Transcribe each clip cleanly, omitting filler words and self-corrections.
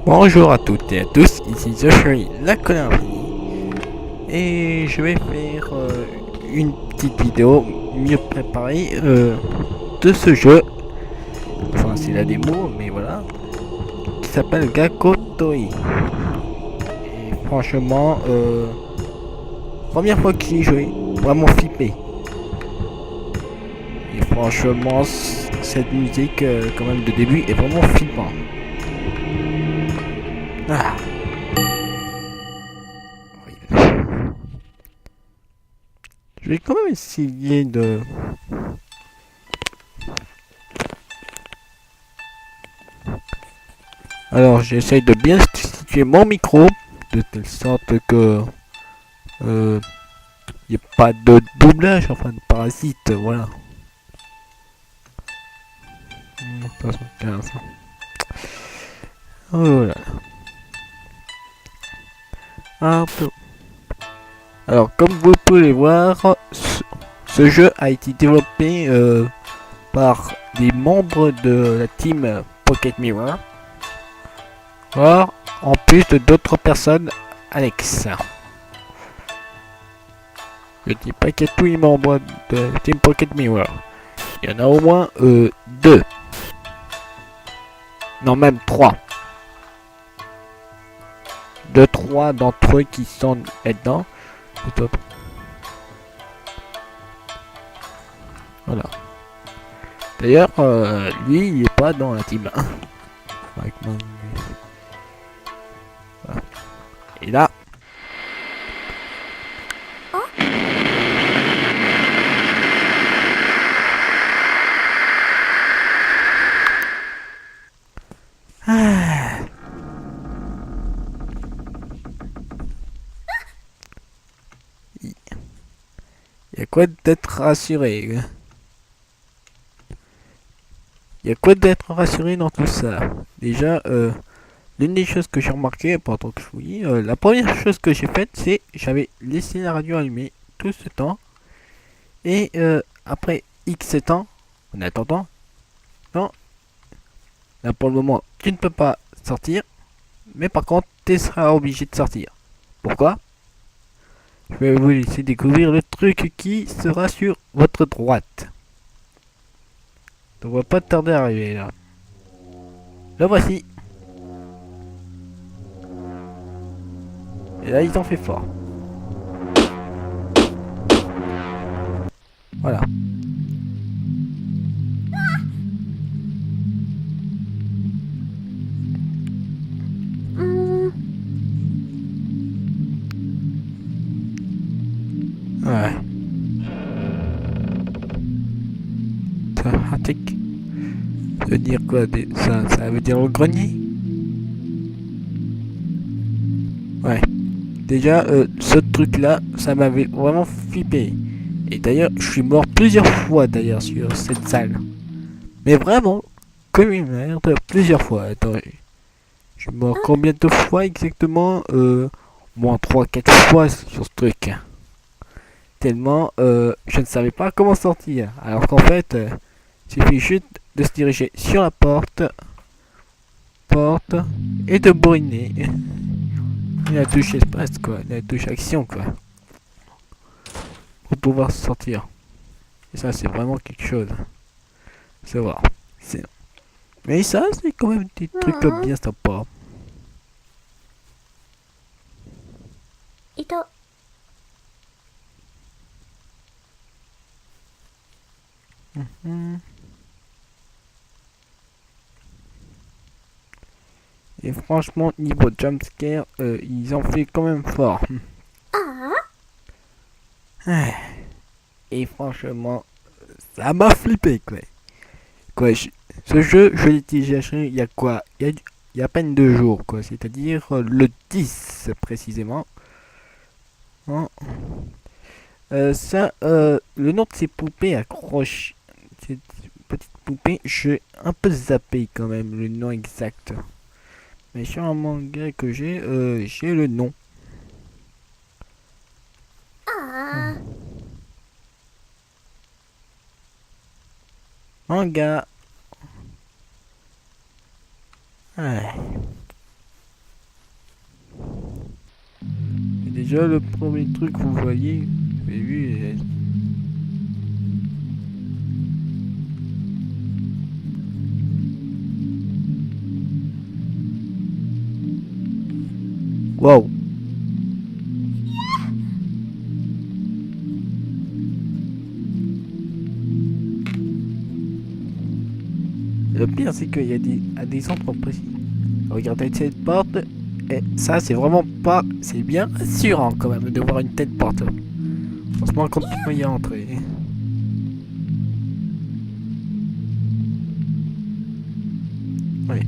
Bonjour à toutes et à tous, ici Zoshri la connerie et je vais faire une petite vidéo mieux préparée de ce jeu, enfin c'est la démo mais voilà, qui s'appelle Gakko Toi. Et franchement, première fois que j'y ai joué, vraiment flippé. Et franchement, cette musique quand même de début est vraiment flippant. Ah, oui. Je vais quand même essayer de... Alors j'essaye de bien situer mon micro de telle sorte que il n'y ait pas de doublage, enfin de parasite, voilà. 75. Oh là. Un peu. Alors comme vous pouvez voir, ce jeu a été développé par des membres de la team Pocket Mirror. Or, en plus de d'autres personnes annexes. Je dis pas qu'il y a tous les membres de Team Pocket Mirror. Il y en a au moins deux. Non, même trois. Deux, trois d'entre eux qui sont là-dedans. Voilà. D'ailleurs, lui, il est pas dans la team 1. Voilà. Et là. Ah. Il y a quoi d'être rassuré. Il y a quoi d'être rassuré dans tout ça. Déjà, l'une des choses que j'ai remarqué pendant que je fouillais, la première chose que j'ai faite, c'est j'avais laissé la radio allumée tout ce temps. Et après X temps, en attendant, non, là pour le moment, tu ne peux pas sortir. Mais par contre, tu seras obligé de sortir. Pourquoi? Je vais vous laisser découvrir le truc qui sera sur votre droite. On va pas tarder à arriver là. Le voici. Et là, il t'en fait fort. Voilà. Ouais. Ça, tic. Ça veut dire quoi? Ça veut dire le grenier? Ouais. Déjà, ce truc-là, ça m'avait vraiment flippé. Et d'ailleurs, je suis mort plusieurs fois d'ailleurs sur cette salle. Mais vraiment, comme une merde, plusieurs fois. Attends, je suis mort combien de fois exactement? Moins 3-4 fois sur ce truc. Tellement, je ne savais pas comment sortir. Alors qu'en fait, il suffit juste de se diriger sur la porte, et de bourriner. Et la touche espace quoi, la touche action quoi. Pour pouvoir sortir. Et ça c'est vraiment quelque chose. C'est voir. Mais ça c'est quand même des trucs bien sympas. Mhm. Et franchement, niveau jumpscare, ils ont fait quand même fort. Ah. Et franchement, ça m'a flippé quoi. Ce jeu, je l'ai téléchargé il y a quoi? Il y a à peine 2 jours quoi, c'est-à-dire le 10 précisément. Hein. Le nom de ces poupées accroche. Ces petites poupées, j'ai un peu zappé quand même le nom exact. Mais sur un manga que j'ai le nom. Manga. Ouais. Déjà, le premier truc, vous voyez, vous avez vu, waouh! Le pire, c'est qu'il y a des endroits précis. Regardez cette porte, et ça, c'est vraiment pas. C'est bien rassurant quand même de voir une telle porte. On se rend compte qu'il faut y entrer. Oui.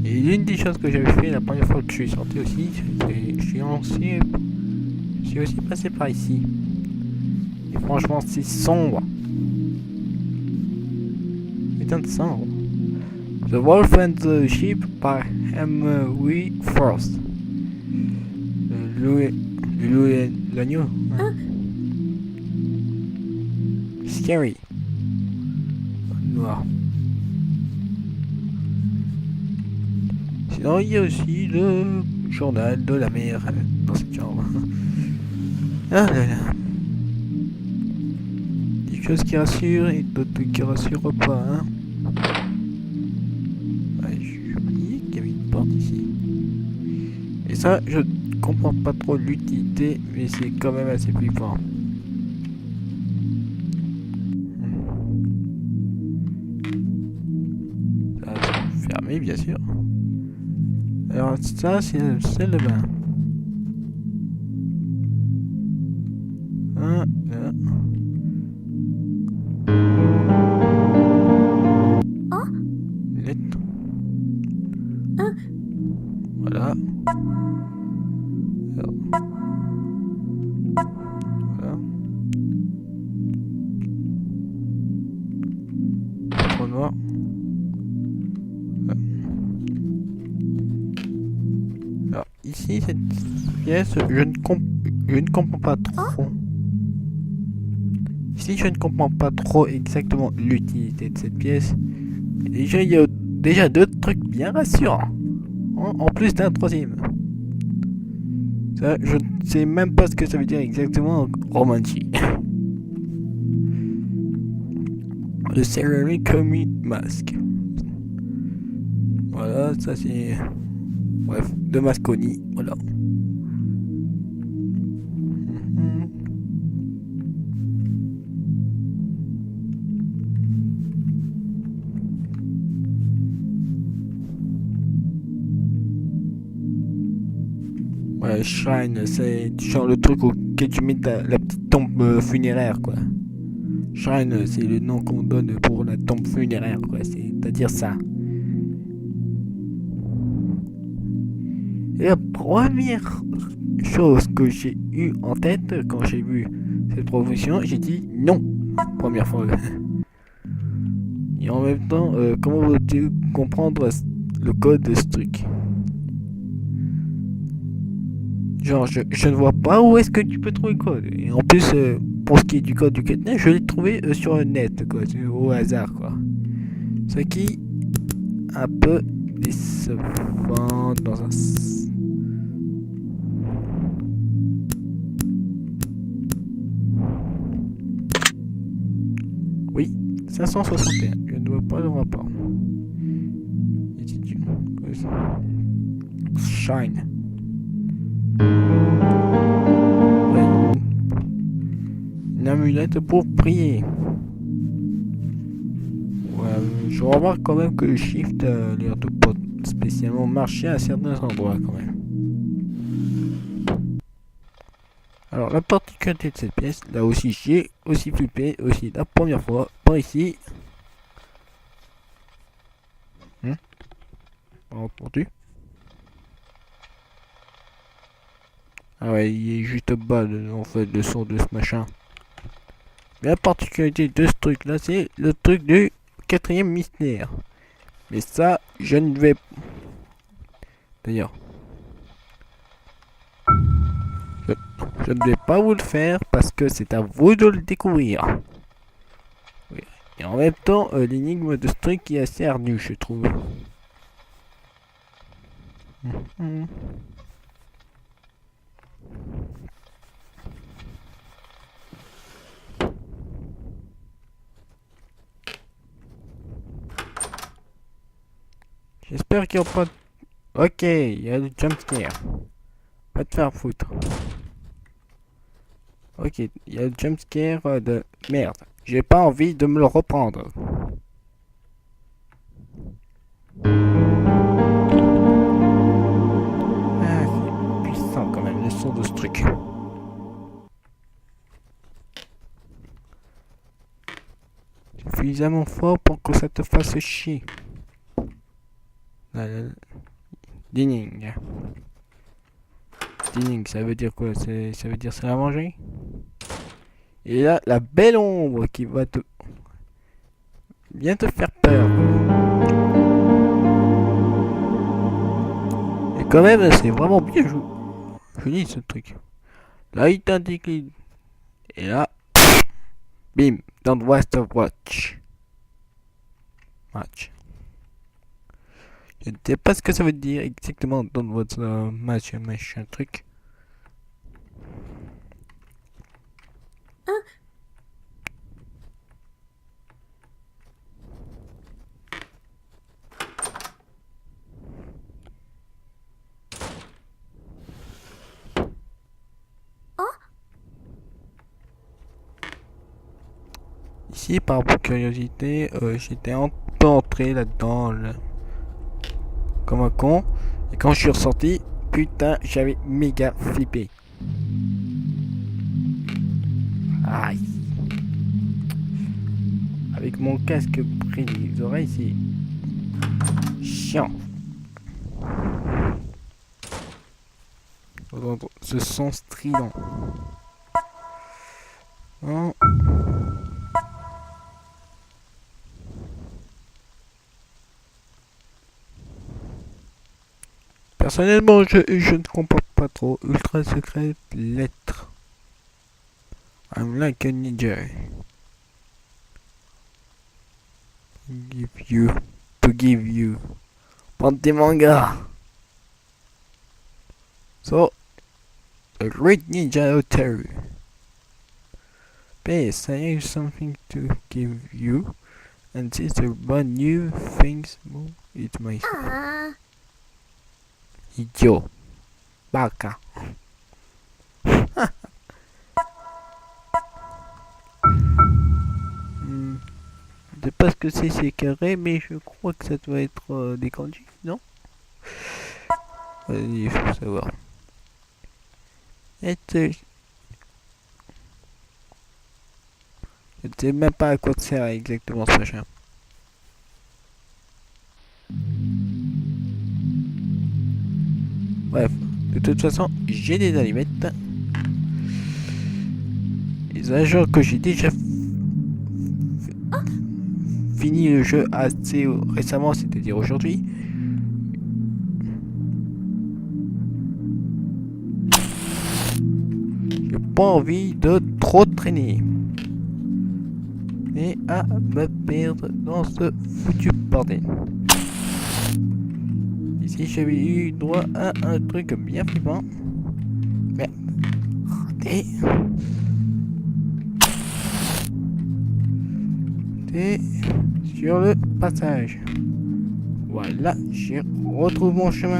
Et l'une des choses que j'avais fait la première fois que je suis sorti aussi, c'est je suis aussi passé par ici. Et franchement, c'est sombre. Putain de sombre. The Wolf and the Sheep par Henry Frost. Le loup et l'agneau. Hein. Scary. Noir. Sinon, il y a aussi le journal de la mer dans cette chambre. Ah là là. Des choses qui rassurent et d'autres qui rassurent pas. Hein. Ouais, j'ai oublié qu'il y avait une porte ici. Et ça, je comprends pas trop l'utilité, mais c'est quand même assez flippant. Ça, c'est fermé, bien sûr. Alors ça, c'est la salle de bain. Ah, là. Lettre. Voilà. Alors. Voilà. Trop noir. Alors, ici, cette pièce, je ne comprends pas trop. Ici, je ne comprends pas trop exactement l'utilité de cette pièce. Et déjà, il y a déjà deux trucs bien rassurants. En plus d'un troisième. Ça, je ne sais même pas ce que ça veut dire exactement romantique. Le Ceramic Mask. Voilà, ça c'est... Bref, de Masconi, voilà. Ouais, Shrine, c'est genre le truc auquel tu mets la petite tombe funéraire, quoi. Shrine, c'est le nom qu'on donne pour la tombe funéraire, quoi. C'est-à-dire ça. Et la première chose que j'ai eue en tête quand j'ai vu cette proposition, j'ai dit non. Première fois. Et en même temps, comment veux-tu comprendre le code de ce truc? Genre, je ne vois pas où est-ce que tu peux trouver le code. Et en plus, pour ce qui est du code du cadenas, je l'ai trouvé sur le net, quoi, au hasard, quoi. Ce qui un peu décevant dans un... Oui, 561. Je ne vois pas le rapport. Shine. Une amulette pour prier. Ouais, je remarque quand même que le shift a l'air de pas spécialement marcher à certains endroits quand même. Alors la particularité de cette pièce, là aussi j'ai aussi flippé aussi la première fois par ici. Entendu? Ah ouais, il est juste bas en fait le son de ce machin. Mais la particularité de ce truc là, c'est le truc du quatrième mystère. Mais ça, je ne vais... D'ailleurs... Je ne vais pas vous le faire parce que c'est à vous de le découvrir. Oui. Et en même temps, l'énigme de ce truc est assez ardue, je trouve. J'espère qu'il n'y aura pas de... Ok, il y a le jumpscare. Va te faire foutre. Ok, il y a le jumpscare de... Merde, j'ai pas envie de me le reprendre. Ah, c'est puissant quand même, le son de ce truc. Suffisamment fort pour que ça te fasse chier. Dining. Dining, ça veut dire quoi? Ça veut dire ça à manger? Et là, la belle ombre qui va te... bien te faire peur. Et quand même, c'est vraiment bien joli ce truc. Là, il t'indique... Et là... Bim! Don't waste a watch. Match. Je ne sais pas ce que ça veut dire exactement dans votre match, machin truc. Ici, par curiosité, j'étais un peu entré là-dedans comme un con. Et quand je suis ressorti, putain, j'avais méga flippé. Aïe. Avec mon casque près des oreilles, c'est chiant. Ce son strident. Oh. Personnellement, je ne comprends pas trop. Ultra secret lettre. I'm like a ninja. To give you. Prends tes mangas. So, a great ninja Otaru. Yes, I have something to give you. And this is one new things more. It's my idiot. Baka. Je sais pas ce que c'est ces carrés, mais je crois que ça doit être des kanji, non? Vas-y, il faut savoir. Je ne sais même pas à quoi ça sert exactement ce machin. Bref, de toute façon, j'ai des allumettes. Et sachant que j'ai déjà fini le jeu assez récemment, c'est-à-dire aujourd'hui. J'ai pas envie de trop traîner. Et à me perdre dans ce foutu bordel. Ici j'avais eu droit à un truc bien flippant. Mais raté. Et sur le passage. Voilà, je retrouve mon chemin.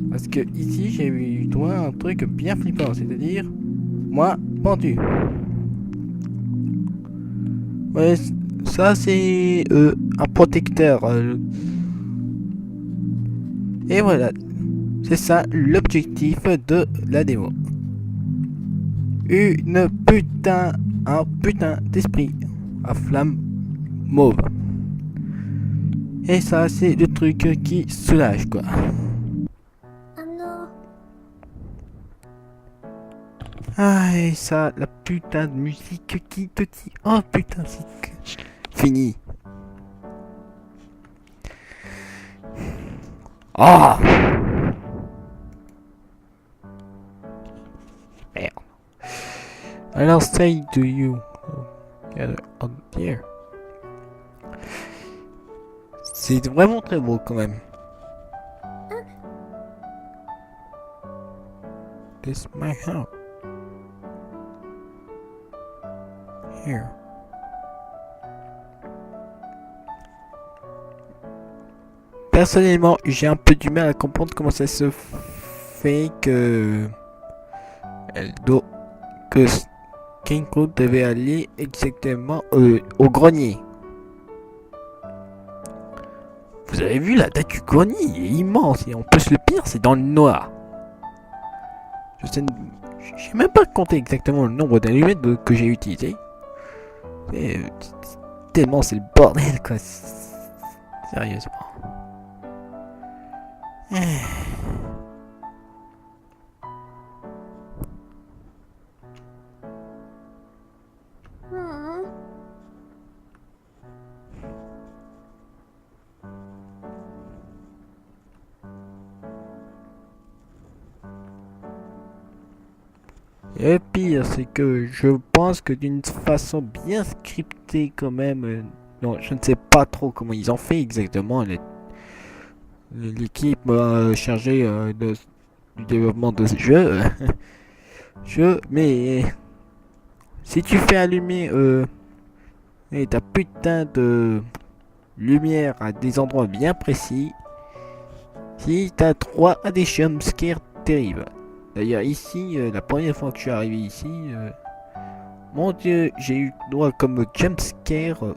Parce que ici j'avais eu droit à un truc bien flippant, c'est-à-dire moi pendu. Ouais, ça c'est un protecteur. Et voilà, c'est ça l'objectif de la démo. Un putain d'esprit à flamme mauve. Et ça c'est le truc qui soulage quoi. Ah et ça, la putain de musique qui te dit oh putain c'est fini. Ah merde. Alors say to you on here. C'est vraiment très beau quand même. This my house. Here. Personnellement, j'ai un peu du mal à comprendre comment ça se fait que que Kenko devait aller exactement au grenier. Vous avez vu la date du grenier, il est immense et en plus le pire c'est dans le noir. Je sais même pas compté exactement le nombre d'allumettes que j'ai utilisé. Mais tellement c'est le bordel quoi. Sérieusement. Et le pire, c'est que je pense que d'une façon bien scriptée quand même, non, je ne sais pas trop comment ils ont fait exactement, l'équipe chargée du développement de ce jeu, mais si tu fais allumer ta putain de lumière à des endroits bien précis, si t'as droit à des jumpscares terribles. D'ailleurs ici, la première fois que je suis arrivé ici, mon dieu, j'ai eu droit comme jumpscare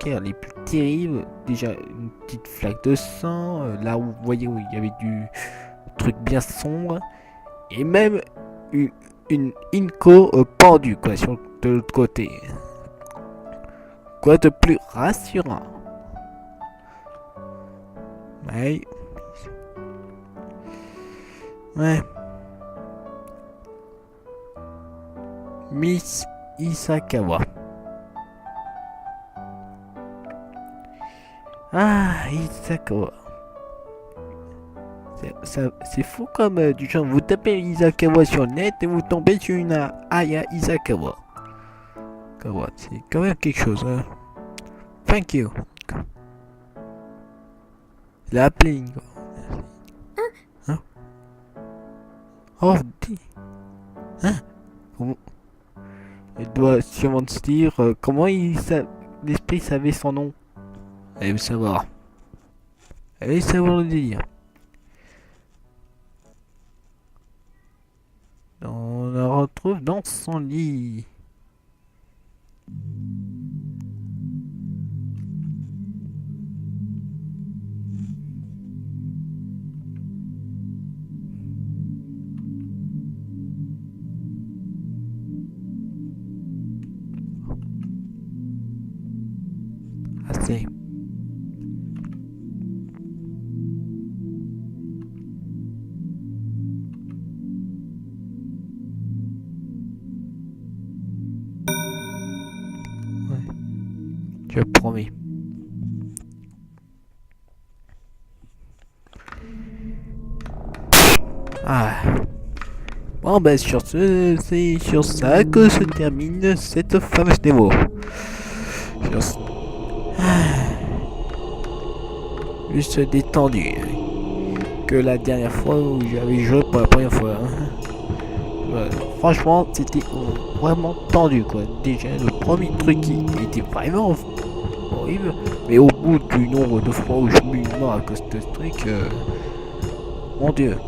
les plus terribles. Déjà une petite flaque de sang, là où vous voyez où il y avait du truc bien sombre, et même une Inco pendue quoi de l'autre côté. Quoi de plus rassurant? Ouais. Miss Isakawa. Ah, Isakawa. C'est fou comme du genre, vous tapez Isakawa sur le net et vous tombez sur une Aya Isakawa. C'est quand même quelque chose. Hein. Thank you. La appelée. Hein? Oh, dis. Hein? Elle doit sûrement se dire comment l'esprit savait son nom. Elle veut savoir. Elle veut savoir le dire. On la retrouve dans son lit. Assez. Je promets. Ah. Bon ben sur ce, c'est sur ça que se termine cette fameuse démo. Juste détendu. Que la dernière fois où j'avais joué pour la première fois. Hein. Franchement, c'était vraiment tendu quoi. Déjà, le premier truc qui était vraiment horrible. Mais au bout du nombre de fois où je me suis mort à cause de ce truc, mon dieu.